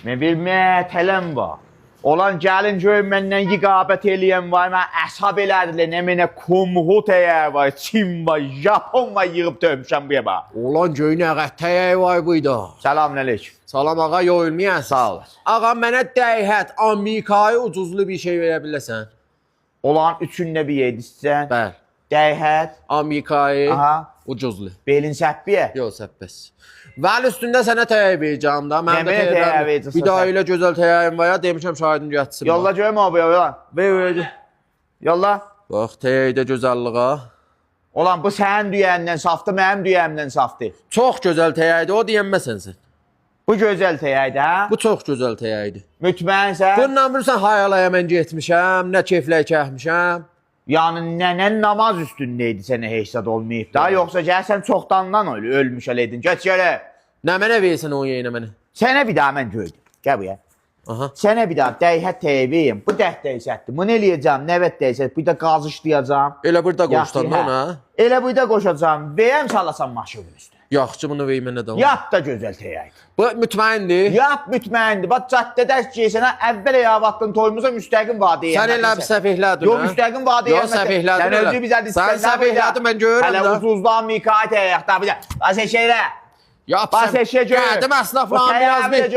Bir mətələm var. Olan gəlin görün məndən yiqabət eləyən var, mən əsab elədilər, nə mənə kumhu təyər var, Çin var, Japon var, yığıb dövmüşəm bu yaba. Olan göyün əqəttəyəyi var buydu. Selamünaleyküm. Salam ağa, yoyulmayasın. Sağ olasın. Ağa, mənə dəyhət, Amerikayı ucuzlu bir şey verə biləsən. Olan üçünlə bir yedi istəyən. Bəl. Dəyhət. Amerikayı Aha. ucuzlu. Belin səbbiyə. Yox, səbbəs. Vəli üstündə sənə təyyib verəcəm da. Nə mənə təyyib verəcəksən? Bir daha ilə gözəl təyyibim var ya, demişəm şahidim gətirsin. Yolla görüm abi, yolla. Ver. Yolla. Bax, təyyibdə gözəlliğə. Olan bu sənin düyəndən saftı, mənim düyəmdən saftı. Çox gözəl təyyibdir, o deyənməsən sən. Bu gözəl təyəydi, hə? Bu çox gözəl təyyibdir. Mütmənsən? Bundan bilirsən, hayalaya mən getmişəm, nə keyflər kəhmişəm. Yəni nənən namaz üstündəydi sənə heçsad olmayıb da, yoxsa gəlsən çoxdandan ölmüş eləydin. Gəç gələ. Nə mənə versən o yeyinə mənə? Sənə bir daha mən gördüm. Gəl bu ya. Aha. Sənə bir daha dəyhət təyyibiyim. Bu dəh dəysətdir. Bunu eləyəcəm, nəvət dəysət. Bir də qazışlayacam. Elə burada qoşdan da ona. Elə burada qoşacam. Bəyəm salasan maşının üstə. Yaxşı, bunu ver mənə də. Yat da gözəl təyyəkdir. Bu mütməindir. Yat mütməyindir. Bax, caddədə ki, sənə əvvəl əyavatdın toyumuza müstəqim vadiyə. Sən elə bir səfihlədir. Yox, müstəqim vadiyə. Yox, səfihlədir. Sən özü bizə Sən səfihlədir, mən görürəm da. Hələ uzuzdan mikayət əyəkdə. Bir də, baş eşəylə. Yap Baş sən. eşəyə görür. Gəldim əsnafla biraz bir.